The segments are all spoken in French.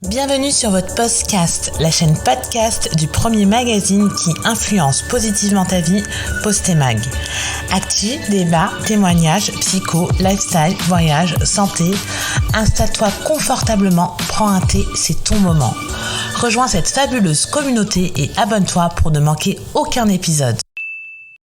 Bienvenue sur votre podcast, la chaîne podcast du premier magazine qui influence positivement ta vie, Postemag. Actu, débat, témoignages, psycho, lifestyle, voyage, santé. Installe-toi confortablement, prends un thé, c'est ton moment. Rejoins cette fabuleuse communauté et abonne-toi pour ne manquer aucun épisode.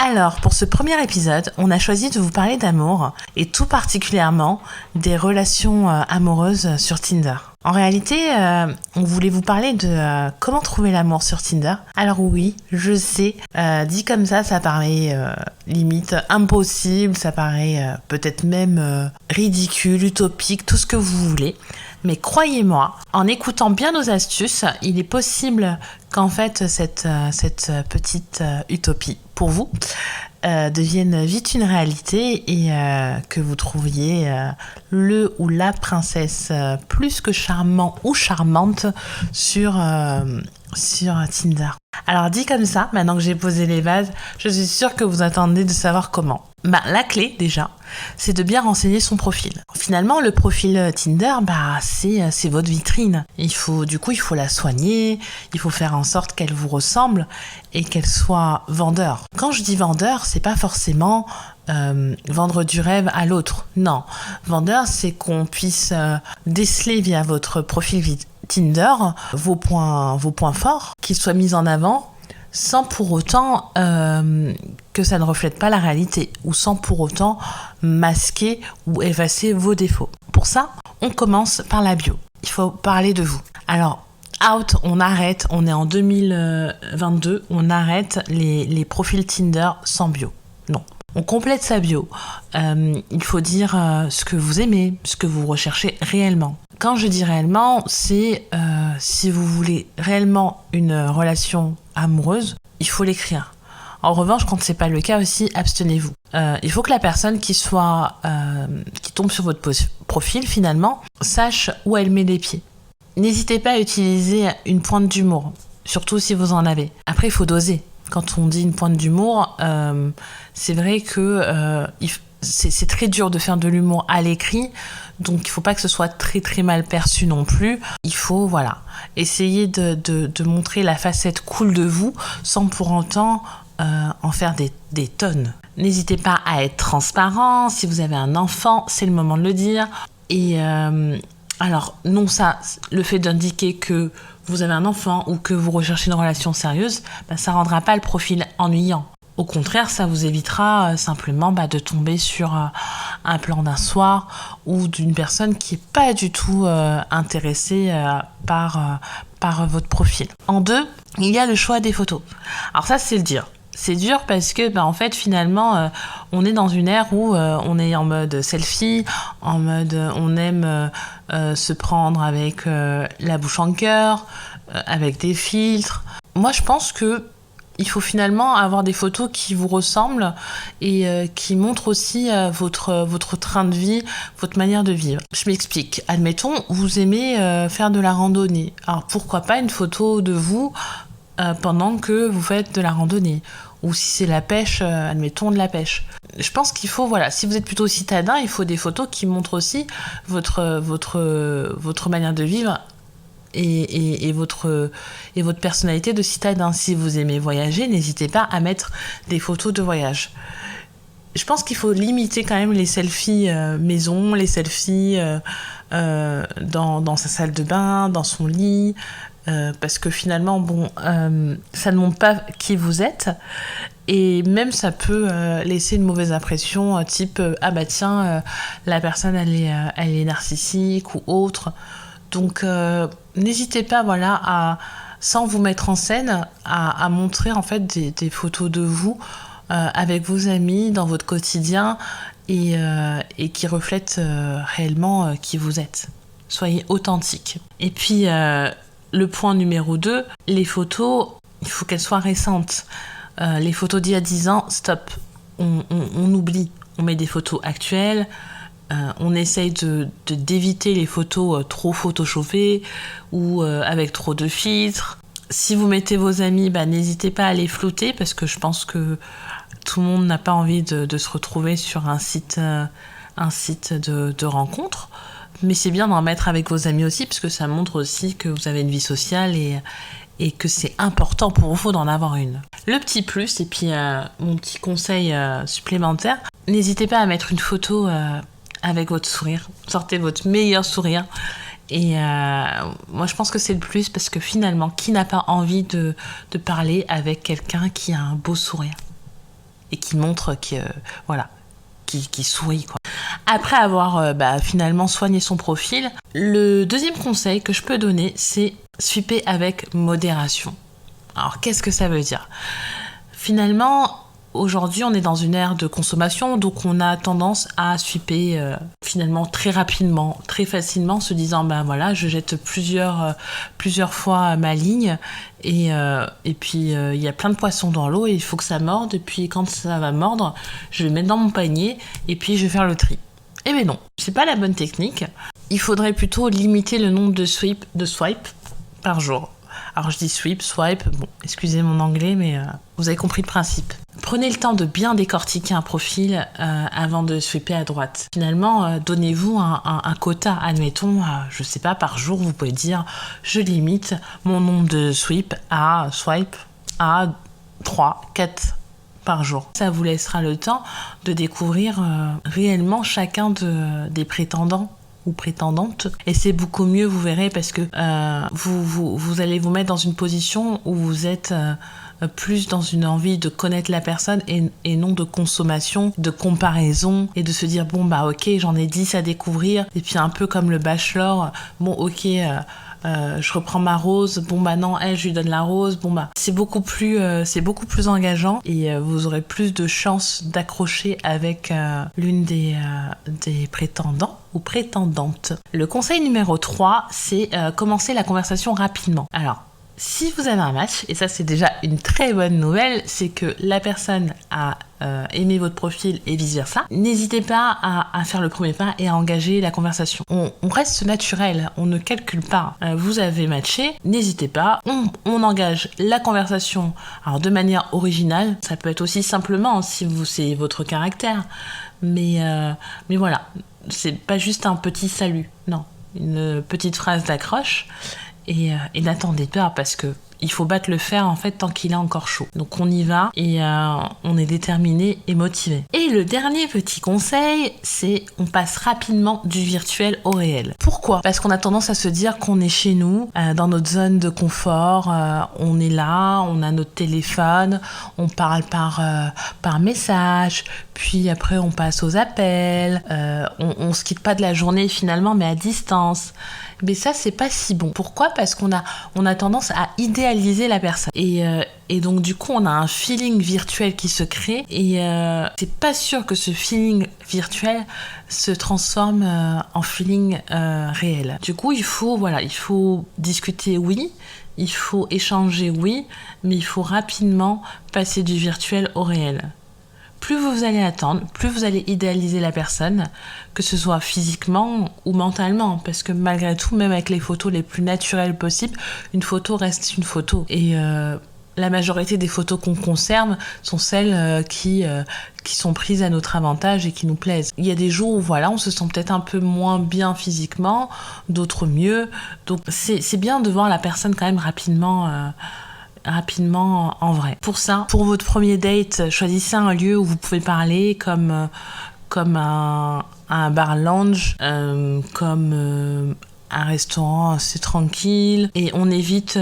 Alors, pour ce premier épisode, on a choisi de vous parler d'amour et tout particulièrement des relations amoureuses sur Tinder. En réalité, on voulait vous parler de comment trouver l'amour sur Tinder. Alors oui, je sais, dit comme ça paraît limite impossible, ça paraît peut-être même ridicule, utopique, tout ce que vous voulez. Mais croyez-moi, en écoutant bien nos astuces, il est possible qu'en fait cette petite utopie pour vous devienne vite une réalité et que vous trouviez le ou la princesse plus que charmant ou charmante sur Tinder. Alors dit comme ça, maintenant que j'ai posé les bases, je suis sûre que vous attendez de savoir comment. La clé déjà, c'est de bien renseigner son profil. Finalement, le profil Tinder, c'est votre vitrine. Il faut la soigner, il faut faire en sorte qu'elle vous ressemble et qu'elle soit vendeur. Quand je dis vendeur, c'est pas forcément vendre du rêve à l'autre. Non, vendeur, c'est qu'on puisse déceler via votre profil Tinder vos points forts, qu'ils soient mis en avant sans pour autant que ça ne reflète pas la réalité ou sans pour autant masquer ou effacer vos défauts. Pour ça, on commence par la bio. Il faut parler de vous. Alors, on arrête, on est en 2022, on arrête les profils Tinder sans bio. Non. On complète sa bio. Il faut dire ce que vous aimez, ce que vous recherchez réellement. Quand je dis réellement, c'est si vous voulez réellement une relation amoureuse, il faut l'écrire. En revanche, quand c'est pas le cas aussi, abstenez-vous. Il faut que la personne qui tombe sur votre profil finalement sache où elle met les pieds. N'hésitez pas à utiliser une pointe d'humour, surtout si vous en avez. Après, il faut doser. Quand on dit une pointe d'humour, c'est vrai que c'est très dur de faire de l'humour à l'écrit, donc il faut pas que ce soit très très mal perçu non plus. Il faut essayer de montrer la facette cool de vous sans pour autant en faire des tonnes. N'hésitez pas à être transparent. Si vous avez un enfant, c'est le moment de le dire. Et alors non, le fait d'indiquer que vous avez un enfant ou que vous recherchez une relation sérieuse, ça rendra pas le profil ennuyant. Au contraire, ça vous évitera simplement de tomber sur un plan d'un soir ou d'une personne qui n'est pas du tout intéressée par votre profil. En deux, il y a le choix des photos. Alors ça, c'est le dur. C'est dur parce que en fait finalement on est dans une ère où on est en mode selfie, en mode on aime se prendre avec la bouche en cœur, avec des filtres. Moi je pense que il faut finalement avoir des photos qui vous ressemblent et qui montrent aussi votre train de vie, votre manière de vivre. Je m'explique. Admettons, vous aimez faire de la randonnée. Alors pourquoi pas une photo de vous pendant que vous faites de la randonnée, ou si c'est la pêche, admettons de la pêche. Je pense qu'il faut, si vous êtes plutôt citadin, il faut des photos qui montrent aussi votre manière de vivre et votre personnalité de citadin. Si vous aimez voyager, n'hésitez pas à mettre des photos de voyage. Je pense qu'il faut limiter quand même les selfies maison, les selfies dans sa salle de bain, dans son lit, parce que finalement, ça ne montre pas qui vous êtes, et même ça peut laisser une mauvaise impression, type la personne elle est narcissique ou autre. Donc n'hésitez pas à, sans vous mettre en scène, à montrer en fait des photos de vous avec vos amis dans votre quotidien et qui reflètent réellement qui vous êtes. Soyez authentique. Et puis le point numéro 2, les photos, il faut qu'elles soient récentes. Les photos d'il y a 10 ans, stop. On oublie. On met des photos actuelles. On essaye d'éviter les photos trop photoshopées ou avec trop de filtres. Si vous mettez vos amis, n'hésitez pas à les flouter, parce que je pense que tout le monde n'a pas envie de se retrouver sur un site de rencontre. Mais c'est bien d'en mettre avec vos amis aussi, parce que ça montre aussi que vous avez une vie sociale et que c'est important pour vous d'en avoir une. Le petit plus, et puis mon petit conseil supplémentaire, n'hésitez pas à mettre une photo avec votre sourire. Sortez votre meilleur sourire. Et moi, je pense que c'est le plus, parce que finalement, qui n'a pas envie de parler avec quelqu'un qui a un beau sourire et qui montre qui sourit, quoi. Après avoir finalement soigné son profil, le deuxième conseil que je peux donner, c'est swiper avec modération. Alors, qu'est-ce que ça veut dire ? Finalement, aujourd'hui, on est dans une ère de consommation, donc on a tendance à swiper finalement très rapidement, très facilement, se disant je jette plusieurs fois ma ligne et puis il y a plein de poissons dans l'eau et il faut que ça morde, et puis quand ça va mordre, je vais mettre dans mon panier et puis je vais faire le tri. Eh bien non, c'est pas la bonne technique. Il faudrait plutôt limiter le nombre de swipes par jour. Alors je dis swipe, bon, excusez mon anglais, mais vous avez compris le principe. Prenez le temps de bien décortiquer un profil avant de swiper à droite. Finalement, donnez-vous un quota, admettons, je sais pas, par jour, vous pouvez dire, je limite mon nombre de swipe à 3, 4 par jour. Ça vous laissera le temps de découvrir réellement chacun des prétendants ou prétendantes, et c'est beaucoup mieux, vous verrez, parce que vous allez vous mettre dans une position où vous êtes plus dans une envie de connaître la personne et non de consommation, de comparaison, et de se dire ok, j'en ai 10 à découvrir, et puis un peu comme le bachelor, je reprends ma rose, non, elle, je lui donne la rose, c'est beaucoup plus engageant, et vous aurez plus de chances d'accrocher avec l'une des prétendants ou prétendantes. Le conseil numéro 3, c'est commencer la conversation rapidement. Alors, si vous avez un match, et ça c'est déjà une très bonne nouvelle, c'est que la personne a aimé votre profil et vice versa, n'hésitez pas à faire le premier pas et à engager la conversation. On reste naturel, on ne calcule pas. Vous avez matché, n'hésitez pas, on engage la conversation, alors de manière originale, ça peut être aussi simplement si c'est votre caractère, mais voilà, c'est pas juste un petit salut, non, une petite phrase d'accroche. Et n'attendez pas, parce que il faut battre le fer en fait tant qu'il est encore chaud. Donc on y va et on est déterminé et motivé. Et le dernier petit conseil, c'est on passe rapidement du virtuel au réel. Pourquoi ? Parce qu'on a tendance à se dire qu'on est chez nous, dans notre zone de confort, on est là, on a notre téléphone, on parle par message, puis après on passe aux appels, on se quitte pas de la journée finalement, mais à distance. Mais ça, c'est pas si bon. Pourquoi ? Parce qu'on a tendance à idéaliser la personne. Et donc, du coup, on a un feeling virtuel qui se crée. Et c'est pas sûr que ce feeling virtuel se transforme en feeling réel. Du coup, il faut discuter, oui. Il faut échanger, oui. Mais il faut rapidement passer du virtuel au réel. Plus vous allez attendre, plus vous allez idéaliser la personne, que ce soit physiquement ou mentalement, parce que malgré tout, même avec les photos les plus naturelles possibles, une photo reste une photo. Et la majorité des photos qu'on conserve sont celles qui sont prises à notre avantage et qui nous plaisent. Il y a des jours où on se sent peut-être un peu moins bien physiquement, d'autres mieux. Donc c'est bien de voir la personne quand même rapidement en vrai. Pour ça, pour votre premier date, choisissez un lieu où vous pouvez parler, comme un bar lounge, comme un restaurant assez tranquille, et on évite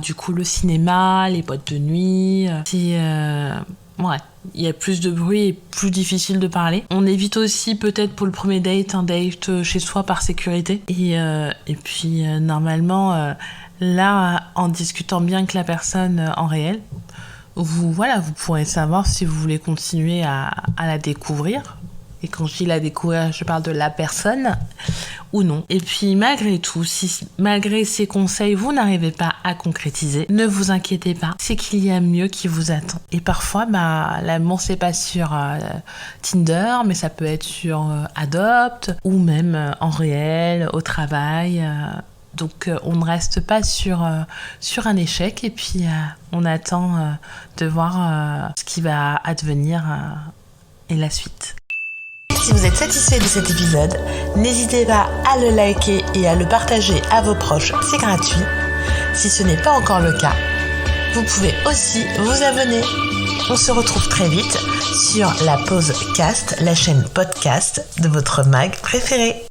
du coup le cinéma, les boîtes de nuit. Il y a plus de bruit et plus difficile de parler. On évite aussi peut-être pour le premier date un date chez soi par sécurité. Et puis normalement, là, en discutant bien avec la personne en réel, vous pourrez savoir si vous voulez continuer à la découvrir. Et quand je dis la découvrir, je parle de la personne ou non. Et puis malgré tout, si malgré ces conseils, vous n'arrivez pas à concrétiser, ne vous inquiétez pas, c'est qu'il y a mieux qui vous attend. Et parfois, l'amour, c'est pas sur Tinder, mais ça peut être sur Adopt, ou même en réel, au travail. Donc on ne reste pas sur un échec, et puis on attend de voir ce qui va advenir et la suite. si vous êtes satisfait de cet épisode, n'hésitez pas à le liker et à le partager à vos proches, c'est gratuit. Si ce n'est pas encore le cas, vous pouvez aussi vous abonner. On se retrouve très vite sur la Pause Cast, la chaîne podcast de votre mag préféré.